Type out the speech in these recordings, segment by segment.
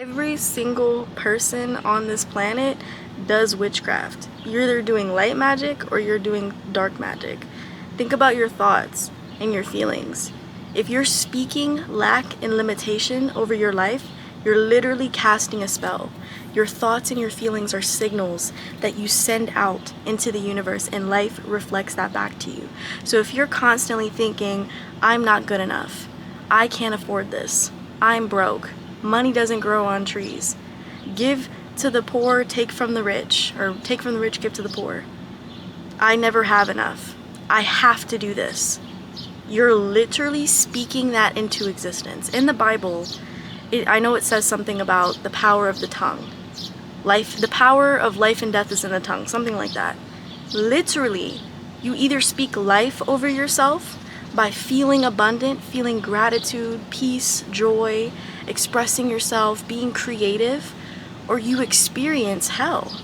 Every single person on this planet does witchcraft. You're either doing light magic or you're doing dark magic. Think about your thoughts and your feelings. If you're speaking lack and limitation over your life, you're literally casting a spell. Your thoughts and your feelings are signals that you send out into the universe, and life reflects that back to you. So if you're constantly thinking, I'm not good enough, I can't afford this, I'm broke, money doesn't grow on trees, give to the poor, take from the rich, or take from the rich, give to the poor, I never have enough, I have to do this, you're literally speaking that into existence. In the Bible, I know it says something about the power of the tongue. The power of life and death is in the tongue, something like that. Literally, you either speak life over yourself by feeling abundant, feeling gratitude, peace, joy, expressing yourself, being creative, or you experience hell.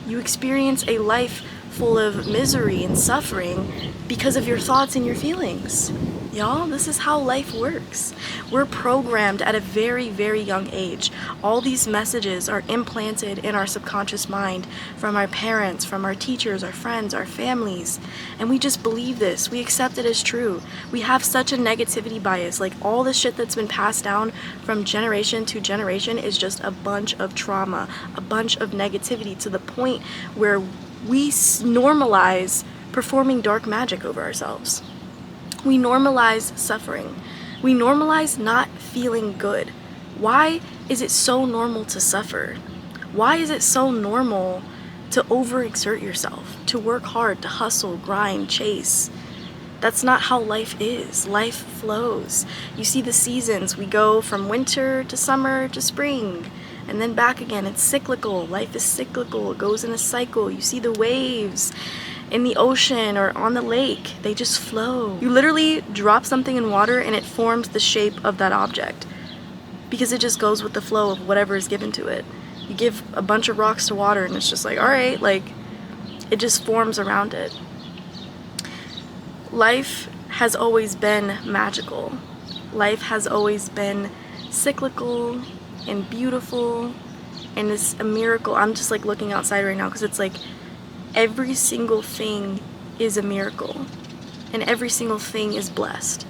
You experience a life full of misery and suffering because of your thoughts and your feelings. Y'all, this is how life works. We're programmed at a very, very young age. All these messages are implanted in our subconscious mind from our parents, from our teachers, our friends, our families. And we just believe this. We accept it as true. We have such a negativity bias. Like, all the shit that's been passed down from generation to generation is just a bunch of trauma, a bunch of negativity, to the point where we normalize performing dark magic over ourselves. We normalize suffering. We normalize not feeling good. Why is it so normal to suffer? Why is it so normal to overexert yourself, to work hard, to hustle, grind, chase? That's not how life is. Life flows. You see the seasons. We go from winter to summer to spring, and then back again. It's cyclical. Life is cyclical. It goes in a cycle. You see the waves in the ocean or on the lake. They just flow. You literally drop something in water and it forms the shape of that object because it just goes with the flow of whatever is given to it. You give a bunch of rocks to water and it's just like, all right, like, it just forms around it. Life has always been magical. Life has always been cyclical and beautiful, and it's a miracle. I'm just like looking outside right now because it's like every single thing is a miracle and every single thing is blessed.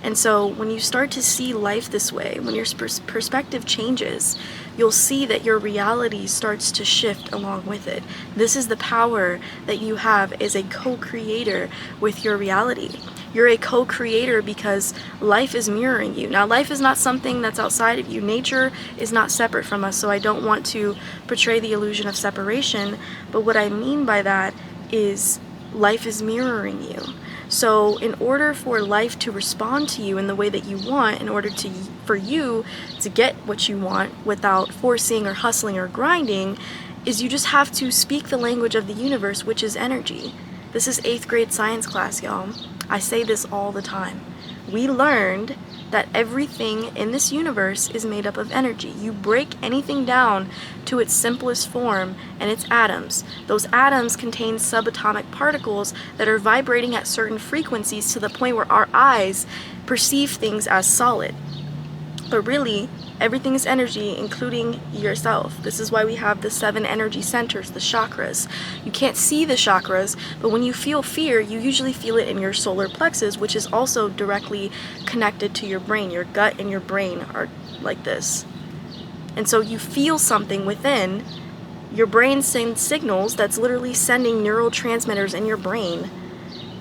And so when you start to see life this way, when your perspective changes, you'll see that your reality starts to shift along with it. This is the power that you have as a co-creator with your reality. You're a co-creator because life is mirroring you. Now, life is not something that's outside of you. Nature is not separate from us, so I don't want to portray the illusion of separation, but what I mean by that is life is mirroring you. So in order for life to respond to you in the way that you want, in order for you to get what you want without forcing or hustling or grinding, is you just have to speak the language of the universe, which is energy. This is 8th grade science class, y'all. I say this all the time. We learned that everything in this universe is made up of energy. You break anything down to its simplest form, and it's atoms. Those atoms contain subatomic particles that are vibrating at certain frequencies to the point where our eyes perceive things as solid. But really, everything is energy, including yourself. This is why we have the 7 energy centers, the chakras. You can't see the chakras, but when you feel fear, you usually feel it in your solar plexus, which is also directly connected to your brain. Your gut and your brain are like this. And so you feel something within. Your brain sends signals that's literally sending neurotransmitters in your brain.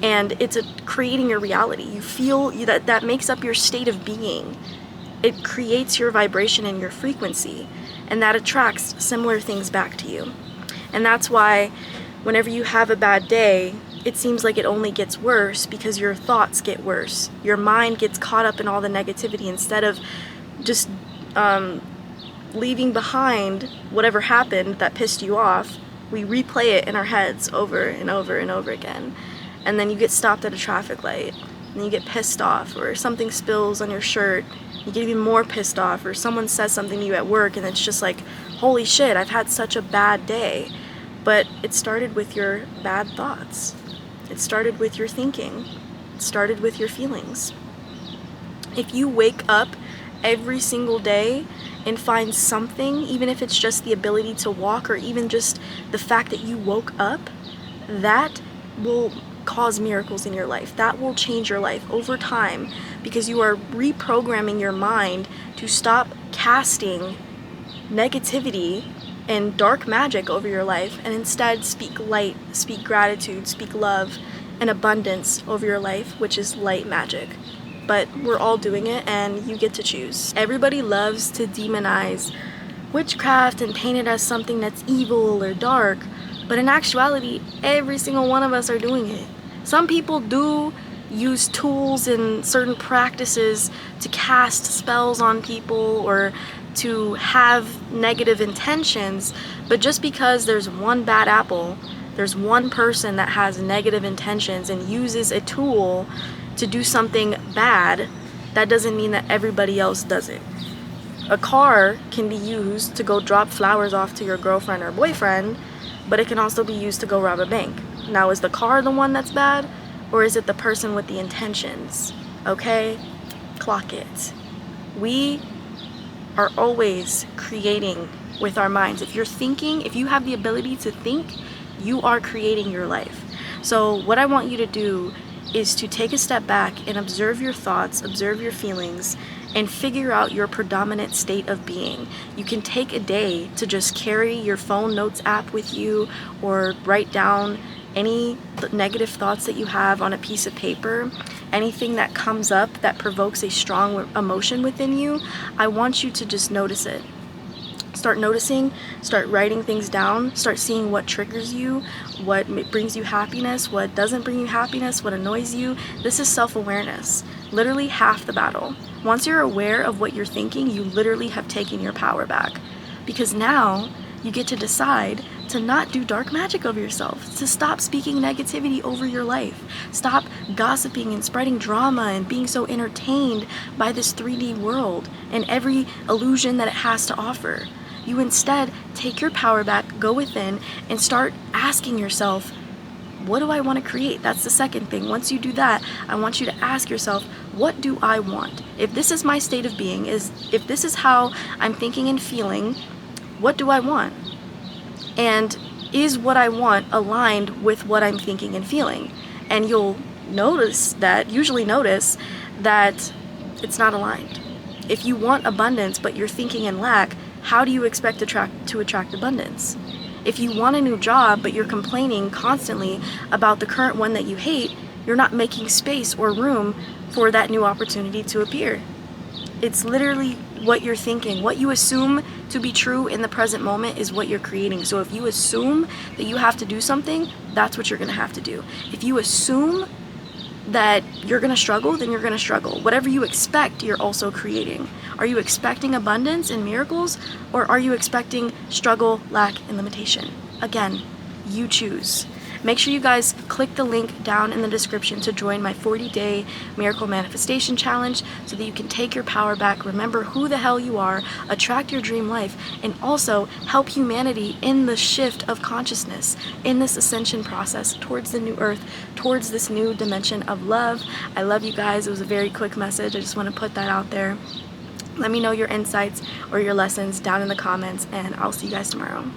And it's creating your reality. You feel that makes up your state of being. It creates your vibration and your frequency, and that attracts similar things back to you. And that's why whenever you have a bad day, it seems like it only gets worse because your thoughts get worse. Your mind gets caught up in all the negativity instead of just leaving behind whatever happened that pissed you off. We replay it in our heads over and over and over again. And then you get stopped at a traffic light, and you get pissed off, or something spills on your shirt, you get even more pissed off, or someone says something to you at work and it's just like, holy shit, I've had such a bad day. But it started with your bad thoughts. It started with your thinking. It started with your feelings. If you wake up every single day and find something, even if it's just the ability to walk or even just the fact that you woke up, that will cause miracles in your life. That will change your life over time because you are reprogramming your mind to stop casting negativity and dark magic over your life and instead speak light, speak gratitude, speak love and abundance over your life, which is light magic. But we're all doing it and you get to choose. Everybody loves to demonize witchcraft and paint it as something that's evil or dark, but in actuality, every single one of us are doing it. Some people do use tools and certain practices to cast spells on people or to have negative intentions, but just because there's one bad apple, there's one person that has negative intentions and uses a tool to do something bad, that doesn't mean that everybody else does it. A car can be used to go drop flowers off to your girlfriend or boyfriend, but it can also be used to go rob a bank. Now, is the car the one that's bad, or is it the person with the intentions? Okay? Clock it. We are always creating with our minds. If you're thinking, if you have the ability to think, you are creating your life. So what I want you to do is to take a step back and observe your thoughts, observe your feelings, and figure out your predominant state of being. You can take a day to just carry your phone notes app with you or write down any negative thoughts that you have on a piece of paper. Anything that comes up that provokes a strong emotion within you, I want you to just notice it. Start noticing, start writing things down, start seeing what triggers you, what brings you happiness, what doesn't bring you happiness, what annoys you. This is self-awareness. Literally half the battle. Once you're aware of what you're thinking, you literally have taken your power back. Because now you get to decide to not do dark magic over yourself, to stop speaking negativity over your life, stop gossiping and spreading drama and being so entertained by this 3D world and every illusion that it has to offer. You instead take your power back, go within, and start asking yourself, what do I want to create? That's the second thing. Once you do that, I want you to ask yourself, what do I want? If this is my state of being, if this is how I'm thinking and feeling, what do I want? And is what I want aligned with what I'm thinking and feeling? And you'll usually notice that it's not aligned. If you want abundance but you're thinking in lack, how do you expect to attract abundance? If you want a new job but you're complaining constantly about the current one that you hate, you're not making space or room for that new opportunity to appear. It's literally what you're thinking. What you assume to be true in the present moment is what you're creating. So if you assume that you have to do something, that's what you're going to have to do. If you assume that you're going to struggle, then you're going to struggle. Whatever you expect, you're also creating. Are you expecting abundance and miracles, or are you expecting struggle, lack, and limitation? Again, you choose. Make sure you guys click the link down in the description to join my 40-day Miracle Manifestation Challenge so that you can take your power back, remember who the hell you are, attract your dream life, and also help humanity in the shift of consciousness, in this ascension process towards the new earth, towards this new dimension of love. I love you guys. It was a very quick message. I just want to put that out there. Let me know your insights or your lessons down in the comments, and I'll see you guys tomorrow.